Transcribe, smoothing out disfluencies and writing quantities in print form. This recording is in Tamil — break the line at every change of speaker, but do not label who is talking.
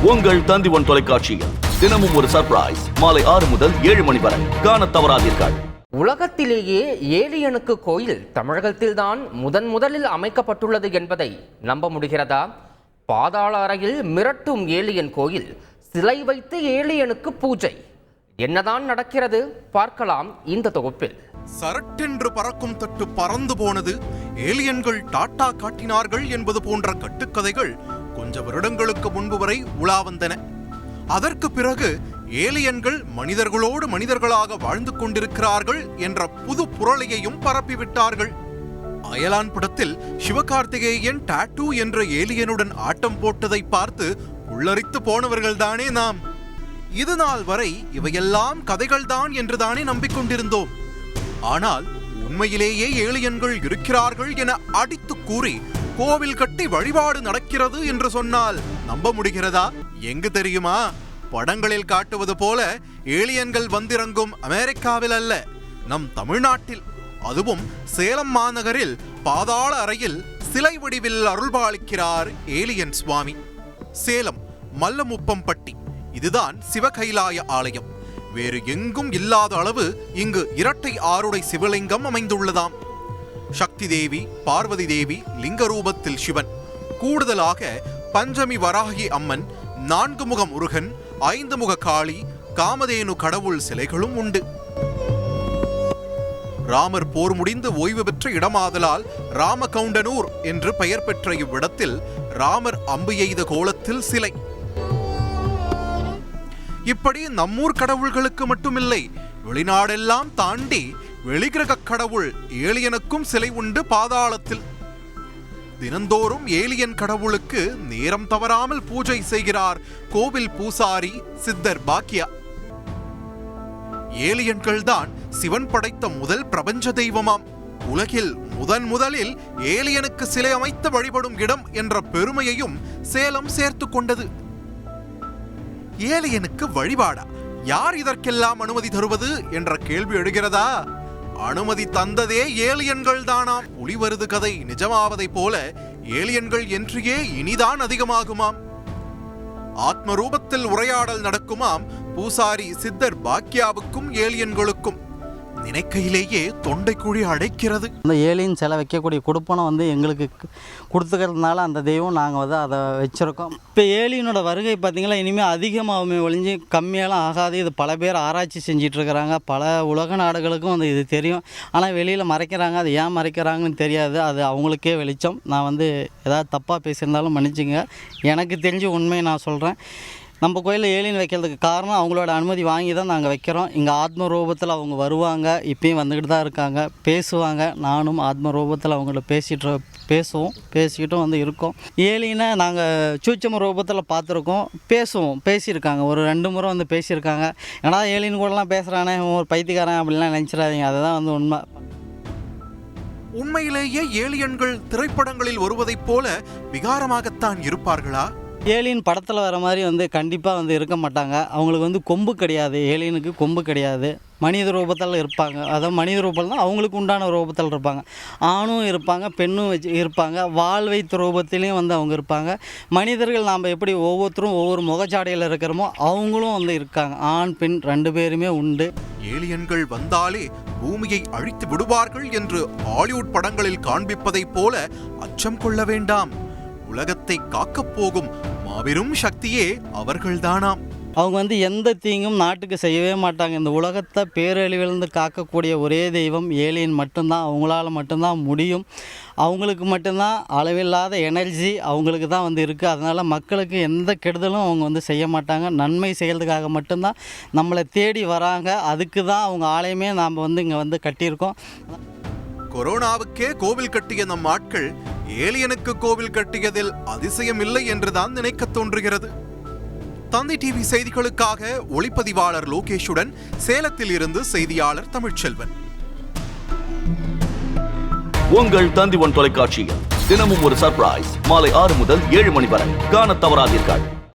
உங்கள் தந்தி1 தொலைக்காட்சியில் தினமும் ஒரு சர்ப்ரைஸ் மாலை 6 முதல் 7 மணி வரை காணத் தவறாதீர்கள்.
உலகத்திலேயே ஏலியனுக்கு கோயில் தமிழகத்தில்தான் முதலில் அமைக்கப்பட்டுள்ளது என்பதை நம்ப முடிகிறதா? பாதாள அறையில் மிரட்டும் ஏலியன் கோயில், சிலை வைத்து ஏலியனுக்கு பூஜை. என்னதான் நடக்கிறது பார்க்கலாம் இந்த தொகுப்பில்.
சரட்டென்று பறக்கும் தட்டு பறந்து போனது, ஏலியன்கள் டாட்டா காட்டினார்கள் என்பது போன்ற கட்டுக்கதைகள் கொஞ்ச வருடங்களுக்கு முன்பு வரை உலா வந்தன. அதற்கு பிறகு ஏலியன்கள் மனிதர்களோடு மனிதர்களாக வாழ்ந்து கொண்டிருக்கிறார்கள் என்ற புது புரளையையும் பரப்பிவிட்டார்கள். அயலான் படத்தில் சிவகார்த்திகேயன் டாட்டூ என்ற ஏலியனுடன் ஆட்டம் போட்டதை பார்த்து உள்ளரித்து போனவர்கள்தானே நாம். இது நாள் வரை இவையெல்லாம் கதைகள்தான் என்றுதானே நம்பிக்கொண்டிருந்தோம். ஆனால் உண்மையிலேயே ஏலியன்கள் இருக்கிறார்கள் என அடித்து கூறி கோவில் கட்டி வழிபாடு நடக்கிறது என்று சொன்னால் நம்ப முடிகிறதா? எங்கு தெரியுமா? படங்களில் காட்டுவது போல ஏலியன்கள் வந்திறங்கும் அமெரிக்காவில் அல்ல, நம் தமிழ்நாட்டில். அதுவும் சேலம் மாநகரில் பாதாள அறையில் சிலை வடிவில் அருள்பாலிக்கிறார் ஏலியன் சுவாமி. சேலம் மல்லமுப்பம்பட்டி, இதுதான் சிவகைலாய ஆலயம். வேறு எங்கும் இல்லாத அளவு இங்கு இரட்டை ஆருடை சிவலிங்கம் அமைந்துள்ளதாம். சக்தி தேவி, பார்வதி தேவி, லிங்க ரூபத்தில் சிவன், கூடுதலாக பஞ்சமி வராகி அம்மன், 4 முக முருகன், 5 முக காளி, காமதேனு கடவுள் சிலைகளும் உண்டு. ராமர் போர் முடிந்து ஓய்வு பெற்ற இடமாதலால் ராமகவுண்டனூர் என்று பெயர் பெற்ற இவ்விடத்தில் ராமர் அம்பு எய்த கோலத்தில் சிலை. இப்படி நம்மூர் கடவுள்களுக்கு மட்டுமில்லை, வெளிநாடெல்லாம் தாண்டி வெளிகிரக கடவுள் ஏலியனுக்கும் சிலை உண்டு பாதாளத்தில். தினந்தோறும் ஏலியன் கடவுளுக்கு நேரம் தவறாமல் பூஜை செய்கிறார் கோவில் பூசாரி சித்தர் பாக்கியா. ஏலியன்கள் தான் சிவன் படைத்த முதல் பிரபஞ்ச தெய்வமாம். உலகில் முதலில் ஏலியனுக்கு சிலை அமைத்து வழிபடும் இடம் என்ற பெருமையையும் சேலம் சேர்த்து கொண்டது. ஏலியனுக்கு வழிபாடா? யார் இதற்கெல்லாம் அனுமதி தருவது என்ற கேள்வி எழுகிறதா? அனுமதி தந்ததே ஏலியன்கள் தானாம். புலி வருது கதை நிஜமாவதை போல ஏலியன்கள் என்றே இனிதான் அதிகமாகுமாம். ஆத்ம ரூபத்தில் உரையாடல் நடக்குமாம் பூசாரி சித்தர் பாக்கியாவுக்கும் ஏலியன்களுக்கும். நினைக்கையிலேயே தொண்டை குழி அடைக்கிறது.
அந்த ஏலியன் சிலை வைக்கக்கூடிய கொடுப்பனம் எங்களுக்கு கொடுத்துக்கிறதுனால அந்த தெய்வம் நாங்கள் அதை வச்சுருக்கோம். இப்போ ஏலியனோட வருகை பார்த்திங்கன்னா இனிமேல் அதிகமாகவே ஒழிஞ்சு கம்மியெல்லாம் ஆகாது. இது பல பேர் ஆராய்ச்சி செஞ்சிட்ருக்கிறாங்க. பல உலக நாடுகளுக்கும் இது தெரியும். ஆனால் வெளியில் மறைக்கிறாங்க. அது ஏன் மறைக்கிறாங்கன்னு தெரியாது. அது அவங்களுக்கே வெளிச்சம். நான் ஏதாவது தப்பாக பேசியிருந்தாலும் மன்னிச்சுங்க. எனக்கு தெரிஞ்ச உண்மையை நான் சொல்கிறேன். நம்ம கோயிலில் ஏலியன் வைக்கிறதுக்கு காரணம் அவங்களோட அனுமதி வாங்கி தான் நாங்கள் வைக்கிறோம். இங்கே ஆத்ம ரூபத்தில் அவங்க வருவாங்க, இப்பயும் வந்துக்கிட்டு தான் இருக்காங்க, பேசுவாங்க. நானும் ஆத்ம ரூபத்தில் அவங்கள பேசிக்கிட்டும் இருக்கோம். ஏலியனை நாங்கள் சூட்சம ரூபத்தில் பார்த்துருக்கோம், பேசியிருக்காங்க. ஒரு 2 முறை பேசியிருக்காங்க. ஏன்னா ஏலியன் கூடலாம் பேசுகிறானே, ஒரு பைத்தியக்காரன் அப்படிலாம் நினச்சிடாதீங்க. அதுதான் உண்மை.
உண்மையிலேயே ஏலியன்கள் திரைப்படங்களில் வருவதைப் போல விகாரமாகத்தான் இருப்பார்களா?
ஏலியன் படத்தில் வர மாதிரி கண்டிப்பாக இருக்க மாட்டாங்க. அவங்களுக்கு கொம்பு கிடையாது. ஏலியனுக்கு கொம்பு கிடையாது. மனித ரூபத்தில் இருப்பாங்க. அதாவது மனித ரூபத்தில் அவங்களுக்கு உண்டான ரூபத்தில் இருப்பாங்க. ஆணும் இருப்பாங்க, பெண்ணும் இருப்பாங்க. வாள் வைத்த ரூபத்திலையும் அவங்க இருப்பாங்க. மனிதர்கள் நாம் எப்படி ஒவ்வொருத்தரும் ஒவ்வொரு முகச்சாடையில் இருக்கிறோமோ அவங்களும் இருக்காங்க. ஆண் பெண் 2 பேருமே உண்டு.
ஏலியன்கள் வந்தாலே பூமியை அழித்து விடுவார்கள் என்று ஹாலிவுட் படங்களில் காண்பிப்பதைப் போல அச்சம் கொள்ள வேண்டாம். உலகத்தை காக்கப் போகும் மாபெரும் சக்தியே அவர்கள்தானாம்.
அவங்க எந்த தீங்கும் நாட்டுக்கு செய்யவே மாட்டாங்க. இந்த உலகத்தை பேரழிவிலிருந்து காக்கக்கூடிய ஒரே தெய்வம் ஏலியன் மட்டும்தான். அவங்களால மட்டும்தான் முடியும். அவங்களுக்கு மட்டும்தான் அளவில்லாத எனர்ஜி அவங்களுக்கு தான் இருக்குது. அதனால் மக்களுக்கு எந்த கெடுதலும் அவங்க செய்ய மாட்டாங்க. நன்மை செய்கிறதுக்காக மட்டும்தான் நம்மளை தேடி வராங்க. அதுக்கு தான் அவங்க ஆலயமே நாம் இங்கே கட்டியிருக்கோம்.
கொரோனாவுக்கே கோவில் கட்டிய நம் ஆட்கள் ஏலியனுக்கு கோவில் கட்டியதில் அதிசயம் இல்லை என்றுதான் நினைக்க தோன்றுகிறது. தந்தி டிவி செய்திகளுக்காக ஒளிப்பதிவாளர் லோகேஷுடன் சேலத்தில் இருந்து செய்தியாளர் தமிழ்ச்செல்வன்.
உங்கள் தந்தி1 தொலைக்காட்சியில் தினமும் ஒரு சர்ப்ரைஸ் மாலை 6 முதல் 7 மணி வரை காணத் தவறாதீர்கள்.